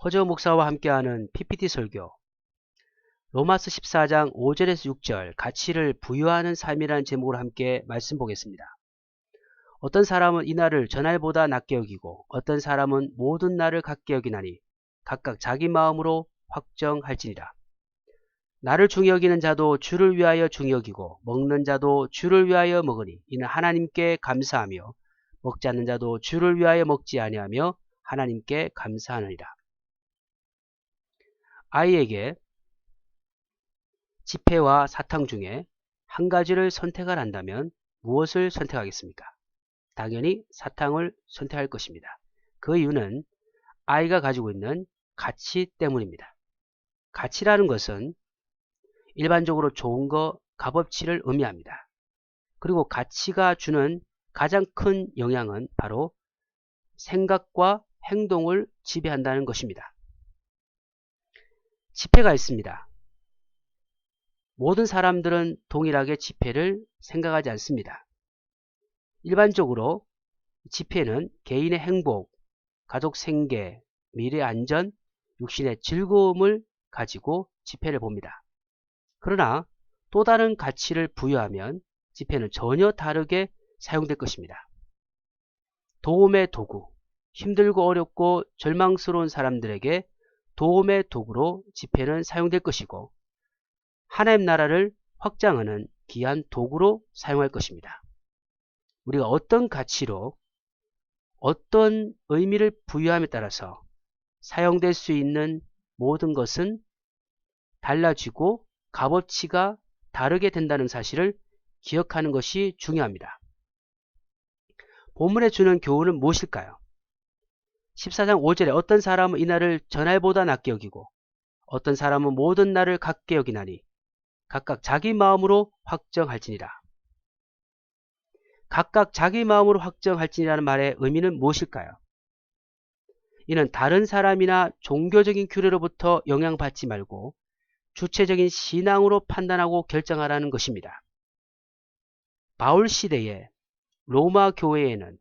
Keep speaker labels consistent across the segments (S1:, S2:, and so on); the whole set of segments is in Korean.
S1: 허저 목사와 함께하는 PPT 설교 로마서 14장 5절에서 6절 가치를 부여하는 삶이라는 제목으로 함께 말씀 보겠습니다. 어떤 사람은 이 날을 전날보다 낮게 여기고 어떤 사람은 모든 날을 같게 여기나니 각각 자기 마음으로 확정할지니라. 나를 중히 여기는 자도 주를 위하여 중히 여기고 먹는 자도 주를 위하여 먹으니 이는 하나님께 감사하며 먹지 않는 자도 주를 위하여 먹지 아니하며 하나님께 감사하느니라. 아이에게 지폐와 사탕 중에 한 가지를 선택을 한다면 무엇을 선택하겠습니까? 당연히 사탕을 선택할 것입니다. 그 이유는 아이가 가지고 있는 가치 때문입니다. 가치라는 것은 일반적으로 좋은 거, 값어치를 의미합니다. 그리고 가치가 주는 가장 큰 영향은 바로 생각과 행동을 지배한다는 것입니다. 지폐가 있습니다. 모든 사람들은 동일하게 지폐를 생각하지 않습니다. 일반적으로 지폐는 개인의 행복, 가족 생계, 미래 안전, 육신의 즐거움을 가지고 지폐를 봅니다. 그러나 또 다른 가치를 부여하면 지폐는 전혀 다르게 사용될 것입니다. 도움의 도구, 힘들고 어렵고 절망스러운 사람들에게 도움의 도구로 지폐는 사용될 것이고 하나님 나라를 확장하는 귀한 도구로 사용할 것입니다. 우리가 어떤 가치로 어떤 의미를 부여함에 따라서 사용될 수 있는 모든 것은 달라지고 값어치가 다르게 된다는 사실을 기억하는 것이 중요합니다. 본문에 주는 교훈은 무엇일까요? 14장 5절에 어떤 사람은 이 날을 전날보다 낮게 여기고 어떤 사람은 모든 날을 같게 여기나니 각각 자기 마음으로 확정할지니라. 각각 자기 마음으로 확정할지니라는 말의 의미는 무엇일까요? 이는 다른 사람이나 종교적인 규례로부터 영향받지 말고 주체적인 신앙으로 판단하고 결정하라는 것입니다. 바울 시대에 로마 교회에는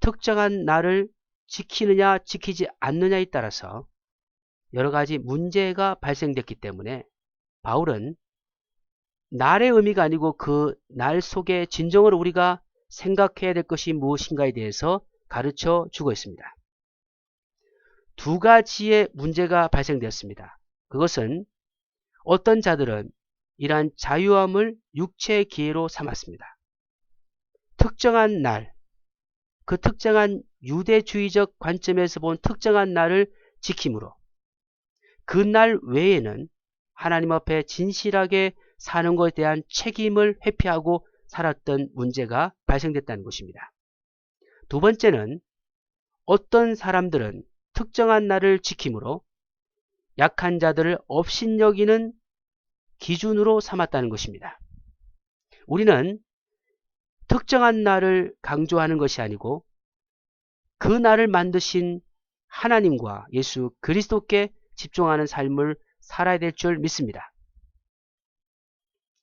S1: 특정한 날을 지키느냐 지키지 않느냐에 따라서 여러 가지 문제가 발생됐기 때문에 바울은 날의 의미가 아니고 그 날 속에 진정으로 우리가 생각해야 될 것이 무엇인가에 대해서 가르쳐 주고 있습니다. 두 가지의 문제가 발생되었습니다. 그것은 어떤 자들은 이러한 자유함을 육체의 기회로 삼았습니다. 특정한 날, 그 특정한 유대주의적 관점에서 본 특정한 날을 지킴으로 그 날 외에는 하나님 앞에 진실하게 사는 것에 대한 책임을 회피하고 살았던 문제가 발생됐다는 것입니다. 두 번째는 어떤 사람들은 특정한 날을 지킴으로 약한 자들을 업신여기는 기준으로 삼았다는 것입니다. 우리는 특정한 날을 강조하는 것이 아니고 그 날을 만드신 하나님과 예수 그리스도께 집중하는 삶을 살아야 될 줄 믿습니다.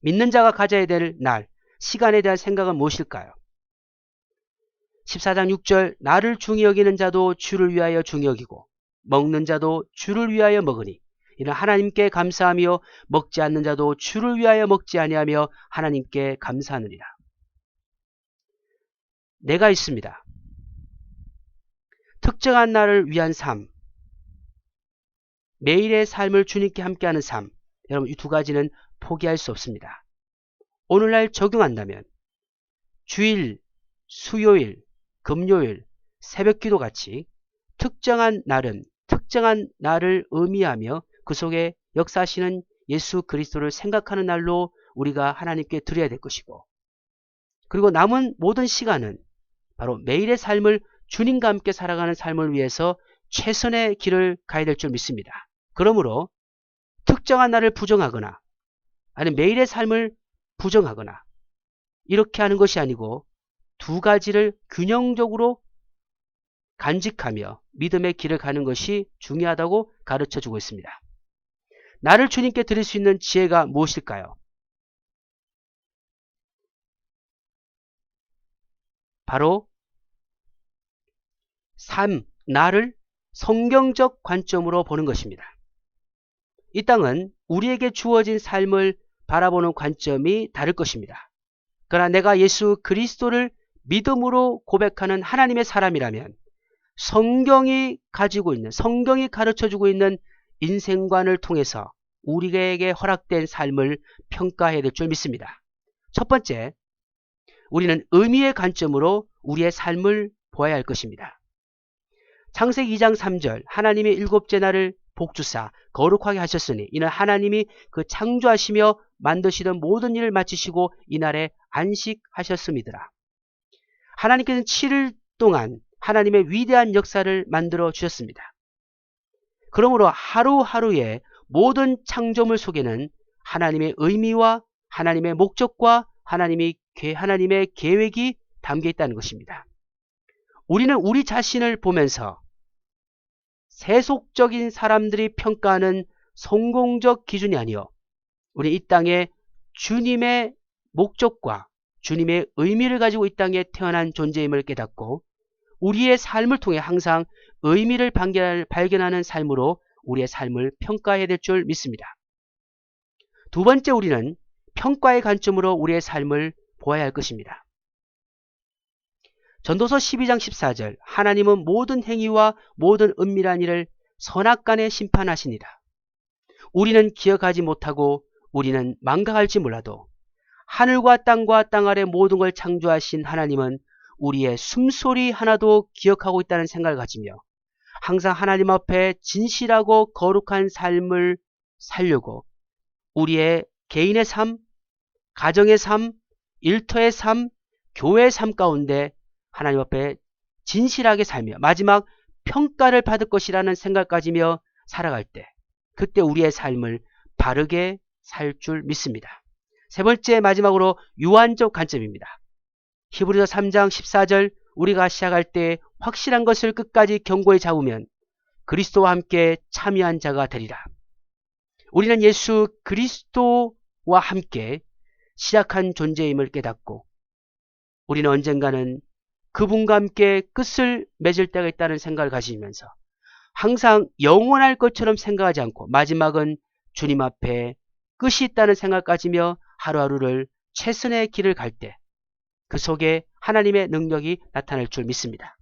S1: 믿는 자가 가져야 될 날, 시간에 대한 생각은 무엇일까요? 14장 6절 나를 중히 여기는 자도 주를 위하여 중히 여기고 먹는 자도 주를 위하여 먹으니 이는 하나님께 감사하며 먹지 않는 자도 주를 위하여 먹지 아니하며 하나님께 감사하느니라. 내가 있습니다. 특정한 날을 위한 삶, 매일의 삶을 주님께 함께하는 삶, 여러분 이 두 가지는 포기할 수 없습니다. 오늘날 적용한다면 주일, 수요일, 금요일, 새벽기도 같이 특정한 날은 특정한 날을 의미하며 그 속에 역사하시는 예수 그리스도를 생각하는 날로 우리가 하나님께 드려야 될 것이고 그리고 남은 모든 시간은 바로 매일의 삶을 주님과 함께 살아가는 삶을 위해서 최선의 길을 가야 될 줄 믿습니다. 그러므로 특정한 날을 부정하거나 아니면 매일의 삶을 부정하거나 이렇게 하는 것이 아니고 두 가지를 균형적으로 간직하며 믿음의 길을 가는 것이 중요하다고 가르쳐주고 있습니다. 나를 주님께 드릴 수 있는 지혜가 무엇일까요? 바로 나를 성경적 관점으로 보는 것입니다. 이 땅은 우리에게 주어진 삶을 바라보는 관점이 다를 것입니다. 그러나 내가 예수 그리스도를 믿음으로 고백하는 하나님의 사람이라면 성경이 가지고 있는, 성경이 가르쳐주고 있는 인생관을 통해서 우리에게 허락된 삶을 평가해야 될 줄 믿습니다. 첫 번째, 우리는 의미의 관점으로 우리의 삶을 보아야 할 것입니다. 창세기 2장 3절 하나님이 일곱째 날을 복주사 거룩하게 하셨으니 이는 하나님이 그 창조하시며 만드시던 모든 일을 마치시고 이날에 안식하셨음이더라. 하나님께서는 7일 동안 하나님의 위대한 역사를 만들어 주셨습니다. 그러므로 하루하루의 모든 창조물 속에는 하나님의 의미와 하나님의 목적과 하나님의 계획이 담겨 있다는 것입니다. 우리는 우리 자신을 보면서 세속적인 사람들이 평가하는 성공적 기준이 아니요, 우리 이 땅에 주님의 목적과 주님의 의미를 가지고 이 땅에 태어난 존재임을 깨닫고 우리의 삶을 통해 항상 의미를 발견하는 삶으로 우리의 삶을 평가해야 될 줄 믿습니다. 두 번째, 우리는 평가의 관점으로 우리의 삶을 보아야 할 것입니다. 전도서 12장 14절 하나님은 모든 행위와 모든 은밀한 일을 선악간에 심판하시니라. 우리는 기억하지 못하고 우리는 망각할지 몰라도 하늘과 땅 아래 모든 걸 창조하신 하나님은 우리의 숨소리 하나도 기억하고 있다는 생각을 가지며 항상 하나님 앞에 진실하고 거룩한 삶을 살려고 우리의 개인의 삶, 가정의 삶, 일터의 삶, 교회의 삶 가운데 하나님 앞에 진실하게 살며 마지막 평가를 받을 것이라는 생각을 가지며 살아갈 때 그때 우리의 삶을 바르게 살 줄 믿습니다. 세 번째, 마지막으로 유한적 관점입니다. 히브리서 3장 14절 우리가 시작할 때 확실한 것을 끝까지 견고히 잡으면 그리스도와 함께 참여한 자가 되리라. 우리는 예수 그리스도와 함께 시작한 존재임을 깨닫고 우리는 언젠가는 그분과 함께 끝을 맺을 때가 있다는 생각을 가지면서 항상 영원할 것처럼 생각하지 않고 마지막은 주님 앞에 끝이 있다는 생각을 가지며 하루하루를 최선의 길을 갈 때 그 속에 하나님의 능력이 나타날 줄 믿습니다.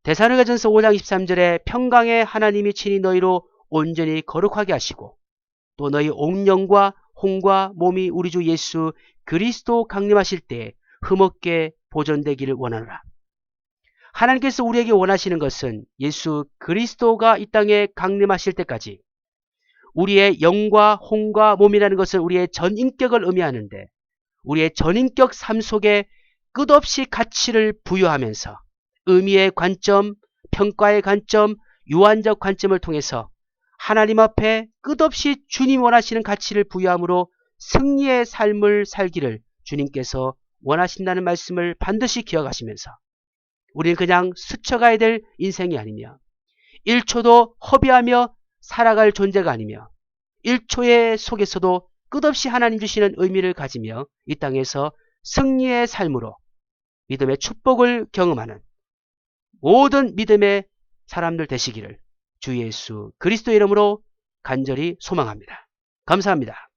S1: 데살로니가전서 5장 23절에 평강의 하나님이 친히 너희로 온전히 거룩하게 하시고 또 너희 온 영과 혼과 몸이 우리 주 예수 그리스도 강림하실 때 흠없게 보존되기를 원하노라. 하나님께서 우리에게 원하시는 것은 예수 그리스도가 이 땅에 강림하실 때까지 우리의 영과 혼과 몸이라는 것은 우리의 전인격을 의미하는데 우리의 전인격 삶 속에 끝없이 가치를 부여하면서 의미의 관점, 평가의 관점, 유한적 관점을 통해서 하나님 앞에 끝없이 주님 원하시는 가치를 부여함으로 승리의 삶을 살기를 주님께서 원하신다는 말씀을 반드시 기억하시면서 우리는 그냥 스쳐가야 될 인생이 아니며 1초도 허비하며 살아갈 존재가 아니며 1초의 속에서도 끝없이 하나님 주시는 의미를 가지며 이 땅에서 승리의 삶으로 믿음의 축복을 경험하는 모든 믿음의 사람들 되시기를 주 예수 그리스도 이름으로 간절히 소망합니다. 감사합니다.